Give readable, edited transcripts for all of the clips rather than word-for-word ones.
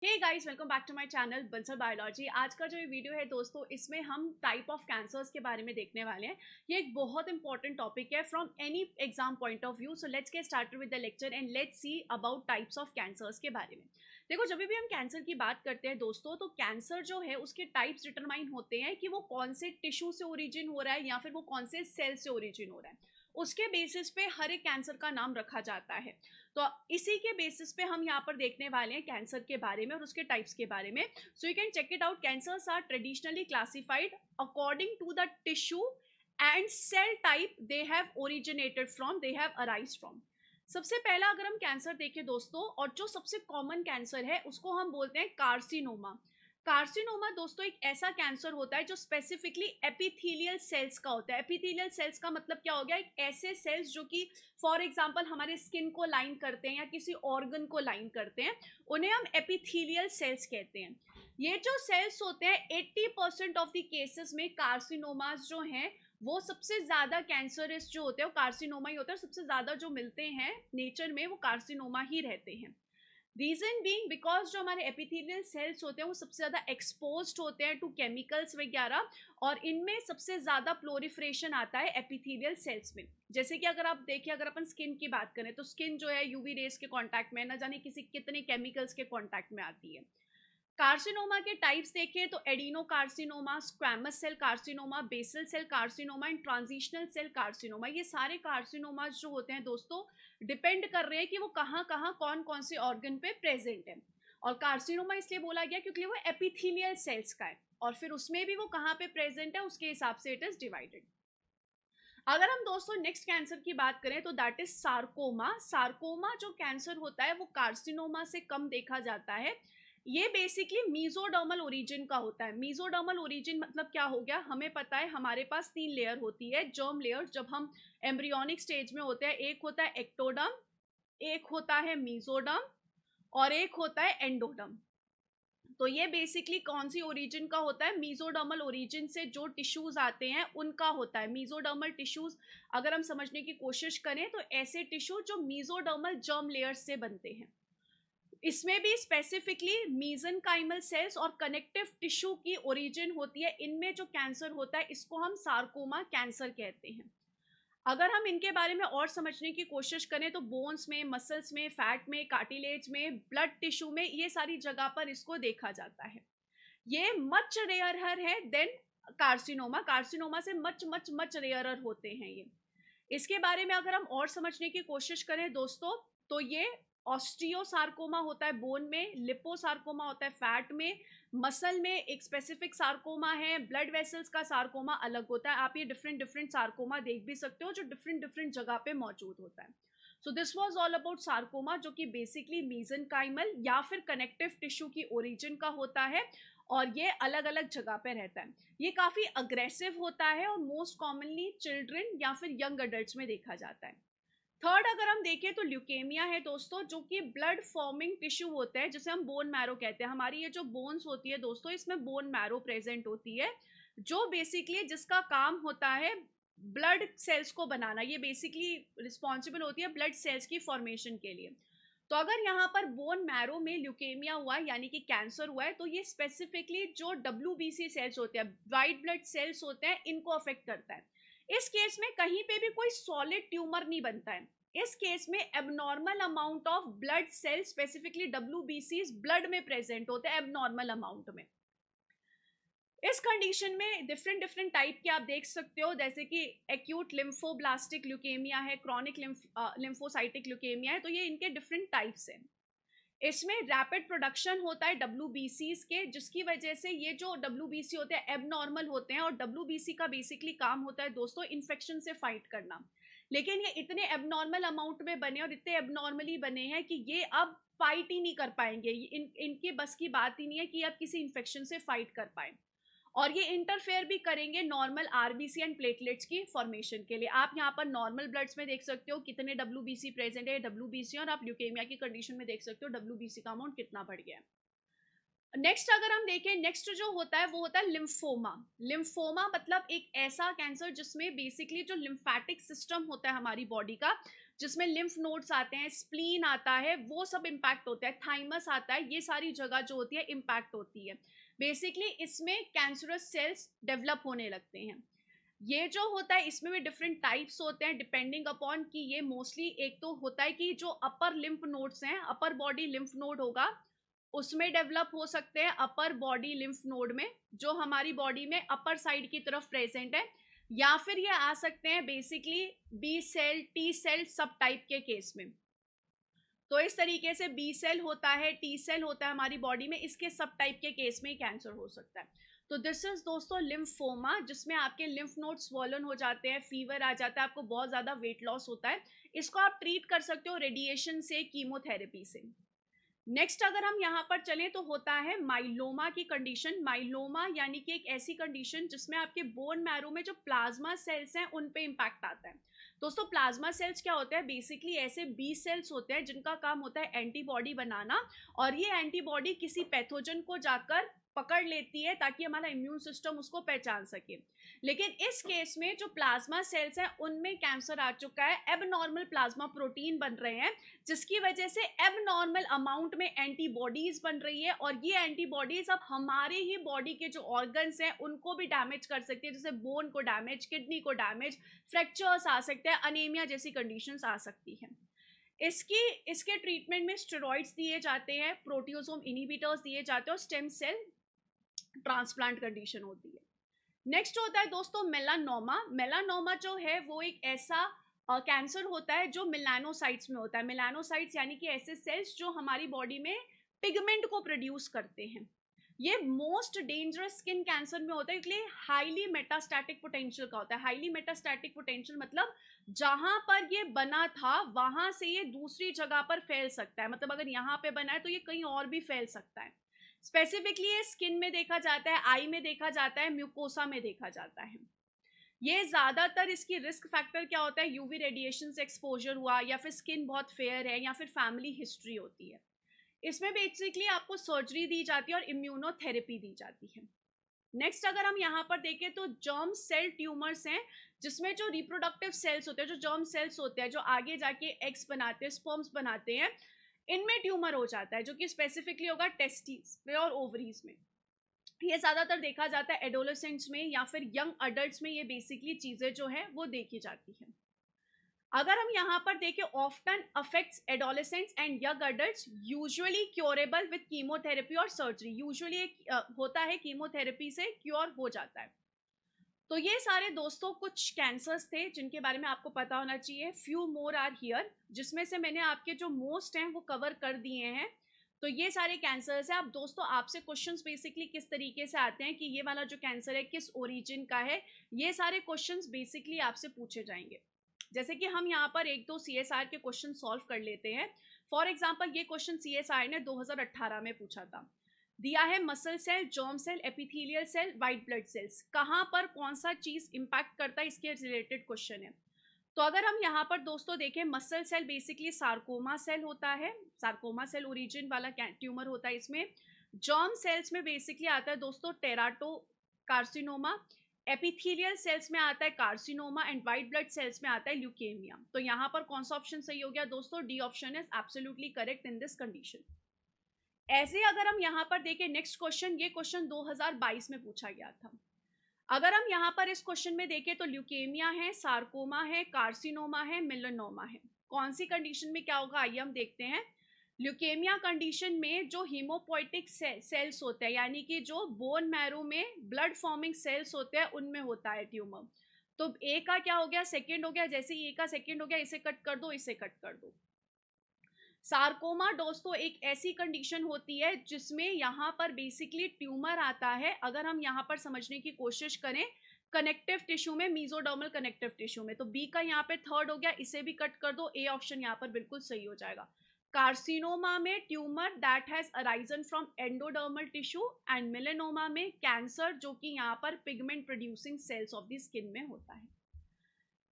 Hey guys, welcome back to my channel Bansal biology. आज का जो ये वीडियो है दोस्तों, इसमें हम टाइप ऑफ कैंसर्स के बारे में देखने वाले हैं। ये एक बहुत इंपॉर्टेंट टॉपिक है from any exam point of view. So let's get started with the lecture and let's see about types of cancers के बारे में। देखो, जब भी हम कैंसर की बात करते हैं दोस्तों, तो कैंसर जो है उसके टाइप्स डिटरमाइन होते हैं कि वो कौन से टिश्यू से ओरिजिन हो रहा है या फिर वो कौन से सेल से ओरिजिन हो रहा है। उसके बेसिस पे हर एक कैंसर का नाम रखा जाता है। तो इसी के बेसिस पे हम यहाँ पर देखने वाले हैं कैंसर के बारे में और उसके टाइप्स के बारे में। So you can check it out. Cancers are traditionally classified according to the tissue and cell type they have originated from, they have arise from. सबसे पहला अगर हम कैंसर देखें दोस्तों, और जो सबसे कॉमन कैंसर है उसको हम बोलते हैं कार्सिनोमा। कार्सिनोमा दोस्तों एक ऐसा कैंसर होता है जो स्पेसिफिकली एपिथेलियल सेल्स का होता है। एपिथेलियल सेल्स का मतलब क्या हो गया? एक ऐसे सेल्स जो कि फॉर एग्जांपल हमारे स्किन को लाइन करते हैं या किसी ऑर्गन को लाइन करते हैं, उन्हें हम एपिथेलियल सेल्स कहते हैं। ये जो सेल्स होते हैं 80% ऑफ द केसेस में कार्सिनोमास जो हैं वो सबसे ज्यादा कैंसरस जो होते हैं वो कार्सिनोमा ही होता है। सबसे ज्यादा जो मिलते हैं नेचर में वो कार्सिनोमा ही रहते हैं। रीजन बीइंग बिकॉज जो हमारे एपिथेलियल सेल्स होते हैं वो सबसे ज्यादा एक्सपोज्ड होते हैं टू केमिकल्स वगैरह, और इनमें सबसे ज्यादा प्लोरिफरेशन आता है एपिथेलियल सेल्स में। जैसे कि अगर आप देखिए, अगर अपन स्किन की बात करें तो स्किन जो है यूवी रेस के कांटेक्ट में, ना जाने किसी कितने केमिकल्स के कांटेक्ट में आती है। कार्सिनोमा के टाइप्स देखें तो adenocarcinoma, squamous cell carcinoma, basal cell carcinoma and transitional cell carcinoma. ये सारे कार्सिनोमास जो होते हैं दोस्तों डिपेंड कर रहे हैं कि वो कहाँ कहाँ कौन कौन से ऑर्गन पे प्रेजेंट है। और कार्सिनोमा इसलिए बोला गया क्योंकि वो एपिथेलियल सेल्स का है, और फिर उसमें भी वो कहाँ पे प्रेजेंट है उसके हिसाब से इट इज डिवाइडेड। अगर हम दोस्तों नेक्स्ट कैंसर की बात करें तो दैट इज सार्कोमा। सार्कोमा जो कैंसर होता है वो कार्सिनोमा से कम देखा जाता है। ये बेसिकली मीजोडर्मल ओरिजिन का होता है। मीजोडर्मल ओरिजिन मतलब क्या हो गया? हमें पता है हमारे पास 3 लेयर होती है जर्म लेयर जब हम एम्ब्रियोनिक स्टेज में होते हैं। एक होता है एक्टोडर्म, एक होता है मीजोडर्म, और एक होता है एंडोडर्म। तो ये बेसिकली कौन सी ओरिजिन का होता है? मीजोडर्मल ओरिजिन से जो टिश्यूज आते हैं उनका होता है। मीजोडर्मल टिश्यूज अगर हम समझने की कोशिश करें तो ऐसे टिश्यू जो मीजोडर्मल जर्म लेयर्स से बनते हैं। इसमें भी स्पेसिफिकली मीजनकाइमल सेल्स और कनेक्टिव टिश्यू की ओरिजिन होती है। इनमें जो कैंसर होता है इसको हम सार्कोमा कैंसर कहते हैं। अगर हम इनके बारे में और समझने की कोशिश करें तो बोन्स में, मसल्स में, फैट में, कार्टिलेज में, ब्लड टिश्यू में, ये सारी जगह पर इसको देखा जाता है। ये मच रेयरर है देन कार्सिनोमा। कार्सिनोमा से मच मच मच रेयरर होते हैं ये। इसके बारे में अगर हम और समझने की कोशिश करें दोस्तों तो ये ऑस्टियोसार्कोमा होता है बोन में, लिपोसार्कोमा होता है फैट में, मसल में एक स्पेसिफिक सार्कोमा है, ब्लड वेसल्स का सार्कोमा अलग होता है। आप ये डिफरेंट डिफरेंट सार्कोमा देख भी सकते हो जो डिफरेंट डिफरेंट जगह पे मौजूद होता है। So this was all about sarcoma, जो कि बेसिकली मीजनकाइमल या फिर कनेक्टिव टिश्यू की ओरिजिन का होता है, और ये अलग अलग जगह पे रहता है। ये काफी अग्रेसिव होता है और मोस्ट कॉमनली चिल्ड्रन या फिर यंग अडल्ट्स में देखा जाता है। थर्ड अगर हम देखें तो ल्यूकेमिया है दोस्तों, जो कि ब्लड फॉर्मिंग टिश्यू होता है जिसे हम बोन मैरो कहते हैं। हमारी ये जो बोन्स होती है दोस्तों इसमें बोन मैरो प्रेजेंट होती है, जो बेसिकली जिसका काम होता है ब्लड सेल्स को बनाना। ये बेसिकली रिस्पॉन्सिबल होती है ब्लड सेल्स की फॉर्मेशन के लिए। तो अगर यहाँ पर बोन मैरो में ल्यूकेमिया हुआ है यानी कि कैंसर हुआ है, तो ये स्पेसिफिकली जो WBC सेल्स होते हैं, वाइट ब्लड सेल्स होते हैं, इनको अफेक्ट करता है। इस केस में कहीं पे भी कोई सॉलिड ट्यूमर नहीं बनता है। इस केस में abnormal amount of blood cell specifically WBC blood में प्रेजेंट होते हैं एबनॉर्मल अमाउंट में। इस कंडीशन में डिफरेंट डिफरेंट टाइप के आप देख सकते हो, जैसे कि एक्यूट लिम्फोब्लास्टिक ल्यूकेमिया है, क्रॉनिक लिम्फोसाइटिक ल्यूकेमिया है। तो ये इनके डिफरेंट टाइप्स हैं। इसमें रैपिड प्रोडक्शन होता है WBCs के, जिसकी वजह से ये जो WBC होते हैं एबनॉर्मल होते हैं, और WBC का बेसिकली काम होता है दोस्तों इन्फेक्शन से फाइट करना। लेकिन ये इतने एबनॉर्मल अमाउंट में बने और इतने एबनॉर्मली बने हैं कि ये अब फाइट ही नहीं कर पाएंगे। इनके बस की बात ही नहीं है कि अब किसी इन्फेक्शन से फाइट कर पाए, और ये इंटरफेयर भी करेंगे नॉर्मल RBC एंड प्लेटलेट्स की फॉर्मेशन के लिए। आप यहाँ पर नॉर्मल ब्लड्स में देख सकते हो कितने WBC प्रेजेंट है, WBC, और आप ल्यूकेमिया की कंडीशन में देख सकते हो WBC का अमाउंट कितना बढ़ गया है। नेक्स्ट अगर हम देखें, नेक्स्ट जो होता है वो होता है लिम्फोमा। लिम्फोमा मतलब एक ऐसा कैंसर जिसमें बेसिकली जो लिम्फेटिक सिस्टम होता है हमारी बॉडी का, जिसमें लिम्फ नोड्स आते हैं, स्प्लीन आता है, वो सब इम्पैक्ट होता है, थाइमस आता है, ये सारी जगह जो होती है इम्पैक्ट होती है। बेसिकली इसमें कैंसरस सेल्स डेवलप होने लगते हैं। ये जो होता है इसमें भी डिफरेंट टाइप्स होते हैं डिपेंडिंग अपॉन कि ये मोस्टली एक तो होता है कि जो अपर लिम्फ नोड्स हैं, अपर बॉडी लिम्फ नोड होगा उसमें डेवलप हो सकते हैं, अपर बॉडी लिम्फ नोड में जो हमारी बॉडी में अपर साइड की तरफ प्रेजेंट है, या फिर ये आ सकते हैं basically B cell T cell सब टाइप के केस में। तो इस तरीके से बी सेल होता है, टी सेल होता है हमारी बॉडी में, इसके सब टाइप के केस में कैंसर हो सकता है। तो दिस इज दोस्तों लिम्फोमा, जिसमें आपके लिम्फ नोड स्वॉलन हो जाते हैं, फीवर आ जाता है, आपको बहुत ज़्यादा वेट लॉस होता है। इसको आप ट्रीट कर सकते हो रेडिएशन से, कीमोथेरेपी से। नेक्स्ट अगर हम यहाँ पर चलें तो होता है माइलोमा की कंडीशन। माइलोमा यानी कि एक ऐसी कंडीशन जिसमें आपके बोन मैरो में जो प्लाज्मा सेल्स हैं उन पे इम्पैक्ट आता है। दोस्तों प्लाज्मा सेल्स क्या होते हैं? बेसिकली ऐसे बी सेल्स होते हैं जिनका काम होता है एंटीबॉडी बनाना, और ये एंटीबॉडी किसी पैथोजन को जाकर पकड़ लेती है ताकि हमारा इम्यून सिस्टम उसको पहचान सके। लेकिन इस केस में जो प्लाज्मा सेल्स हैं उनमें कैंसर आ चुका है, एबनॉर्मल प्लाज्मा प्रोटीन बन रहे हैं, जिसकी वजह से एबनॉर्मल अमाउंट में एंटीबॉडीज बन रही है, और ये एंटीबॉडीज अब हमारे ही बॉडी के जो ऑर्गन्स हैं उनको भी डैमेज कर सकती है, जैसे बोन को डैमेज, किडनी को डैमेज, फ्रैक्चर्स आ सकते हैं, अनीमिया जैसी कंडीशंस आ सकती हैं। इसके ट्रीटमेंट में स्टेरॉइड्स दिए जाते हैं, प्रोटियोसोम इनहिबिटर्स दिए जाते हैं, और स्टेम सेल ट्रांसप्लांट कंडीशन होती है। नेक्स्ट होता है दोस्तों मेलानोमा। मेलानोमा जो है वो एक ऐसा कैंसर होता है जो मेलानोसाइट्स में होता है। मेलानोसाइट्स यानी कि ऐसे सेल्स जो हमारी बॉडी में पिगमेंट को प्रोड्यूस करते हैं। ये मोस्ट डेंजरस स्किन कैंसर में होता है, इसलिए हाईली मेटास्टैटिक पोटेंशियल का होता है। हाईली मेटास्टैटिक पोटेंशियल मतलब जहां पर ये बना था वहां से ये दूसरी जगह पर फैल सकता है, मतलब अगर यहाँ पे बना है तो ये कहीं और भी फैल सकता है। स्पेसिफिकली ये स्किन में देखा जाता है, आई में देखा जाता है, म्यूकोसा में देखा जाता है। ये ज्यादातर इसकी रिस्क फैक्टर क्या होता है? यूवी रेडिएशन से एक्सपोजर हुआ, या फिर स्किन बहुत फेयर है, या फिर फैमिली हिस्ट्री होती है। इसमें बेसिकली आपको सर्जरी दी जाती है और इम्यूनोथेरेपी दी जाती है। नेक्स्ट अगर हम यहाँ पर देखें तो जर्म सेल ट्यूमर्स हैं, जिसमें जो रिप्रोडक्टिव सेल्स होते हैं, जो जर्म सेल्स होते हैं जो आगे जाके एग्स बनाते हैं, स्पर्म्स बनाते हैं, इनमें ट्यूमर हो जाता है, जो कि स्पेसिफिकली होगा टेस्टिस में और ओवरीज में। ये ज़्यादातर देखा जाता है एडोलेसेंट्स में या फिर यंग अडल्ट्स में, ये बेसिकली चीज़ें जो हैं वो देखी जाती हैं। अगर हम यहाँ पर देखें, often affects adolescents and young adults, usually curable with chemotherapy और सर्जरी। यूजुअली होता है कीमोथेरेपी से क्योर हो जाता है। तो ये सारे दोस्तों कुछ कैंसर्स थे जिनके बारे में आपको पता होना चाहिए। फ्यू मोर आर हियर, जिसमें से मैंने आपके जो मोस्ट हैं वो कवर कर दिए हैं। तो ये सारे कैंसर्स हैं। अब दोस्तों आपसे क्वेश्चंस बेसिकली किस तरीके से आते हैं कि ये वाला जो कैंसर है किस ओरिजिन का है, ये सारे क्वेश्चंस बेसिकली आपसे पूछे जाएंगे। जैसे कि हम यहाँ पर एक दो CSR के क्वेश्चन सॉल्व कर लेते हैं। फॉर एग्जाम्पल ये क्वेश्चन CSR ने 2018 में पूछा था। दिया है muscle cell, germ cell, epithelial cell, white blood cells, कहाँ पर कौन सा चीज इंपैक्ट करता है, इसके रिलेटेड क्वेश्चन है। तो अगर हम यहाँ पर दोस्तों देखें, muscle cell basically sarcoma cell होता है, सार्कोमा सेल ओरिजिन वाला ट्यूमर होता है इसमें। जर्म सेल्स में बेसिकली आता है दोस्तों टेराटो कार्सिनोमा, एपिथेलियल सेल्स में आता है carcinoma, and white blood sales में आता है ल्यूकेमिया। तो यहाँ पर कौन सा ऑप्शन सही हो गया दोस्तों? D option is absolutely correct in this condition. ऐसे अगर हम यहाँ पर देखें नेक्स्ट क्वेश्चन, ये क्वेश्चन 2022 में पूछा गया था। अगर हम यहाँ पर इस क्वेश्चन में देखें तो ल्यूकेमिया है, सार्कोमा है, कार्सिनोमा है, मेलानोमा है, कौन सी कंडीशन में क्या होगा आइए हम देखते हैं। ल्यूकेमिया कंडीशन में जो हीमोपोइटिक सेल्स होते हैं, यानी कि जो बोन मैरो में ब्लड फॉर्मिंग सेल्स होते हैं, उनमें होता है ट्यूमर। तो ए का क्या हो गया? सेकेंड हो गया। जैसे ए का सेकेंड हो गया, इसे कट कर दो, इसे कट कर दो। सार्कोमा दोस्तों एक ऐसी कंडीशन होती है जिसमें यहाँ पर बेसिकली ट्यूमर आता है, अगर हम यहाँ पर समझने की कोशिश करें, कनेक्टिव टिश्यू में, मीजोडर्मल कनेक्टिव टिश्यू में। तो बी का यहाँ पे थर्ड हो गया, इसे भी कट कर दो, ए ऑप्शन यहाँ पर बिल्कुल सही हो जाएगा। कार्सिनोमा में tumour that has arisen from endodermal tissue, and melanoma में कैंसर जो कि यहाँ पर pigment producing sales of the skin में होता है।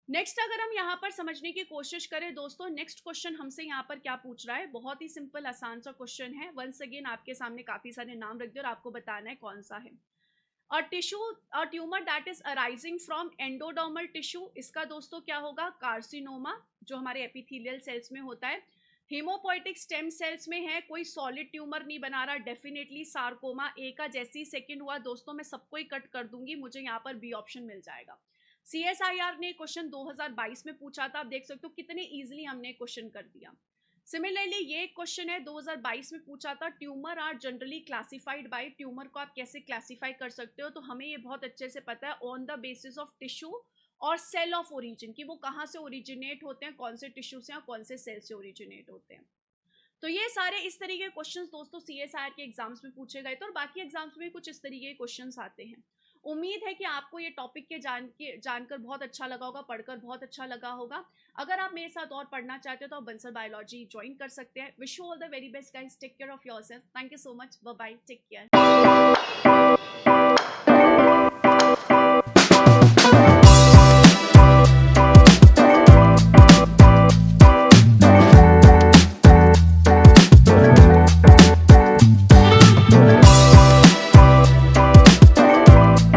नेक्स्ट अगर हम यहाँ पर समझने की कोशिश करें दोस्तों, नेक्स्ट क्वेश्चन हमसे यहाँ पर क्या पूछ रहा है, बहुत ही सिंपल आसान सा क्वेश्चन है। वंस अगेन आपके सामने काफी सारे नाम रख दिए और आपको बताना है कौन सा है। Tumour that is arising from endodermal tissue, इसका दोस्तों क्या होगा, कार्सिनोमा, जो हमारे एपिथेलियल सेल्स में होता है। हेमोपोइटिक स्टेम सेल्स में है, कोई सॉलिड ट्यूमर नहीं बना रहा, डेफिनेटली सार्कोमा। ए का जैसे ही सेकंड हुआ दोस्तों, मैं सबको ही कट कर दूंगी, मुझे यहाँ पर बी ऑप्शन मिल जाएगा। CSIR ने क्वेश्चन 2022 में पूछा था, आप देख सकते हो कितने इजीली हमने क्वेश्चन कर दिया। सिमिलरली ये क्वेश्चन है 2022 में पूछा था, tumours are generally classified by, tumour को आप कैसे क्लासिफाई कर सकते हो, तो हमें ये बहुत अच्छे से पता है, on the basis of tissue और सेल ऑफ ओरिजिन, कि वो कहाँ से ओरिजिनेट होते हैं, कौन से टिश्यू से और कौन से सेल से ओरिजिनेट होते हैं। तो ये सारे इस तरीके के क्वेश्चंस दोस्तों CSIR के एग्जाम्स में पूछे गए थे, और बाकी एग्जाम्स में कुछ इस तरीके के क्वेश्चंस आते हैं। उम्मीद है कि आपको ये टॉपिक के जानकर बहुत अच्छा लगा होगा, पढ़कर बहुत अच्छा लगा होगा। अगर आप मेरे साथ और पढ़ना चाहते हो तो आप बंसल बायोलॉजी ज्वाइन कर सकते हैं। Wish you all the very best guys, take care of yourself, thank you so much, bye bye, take care.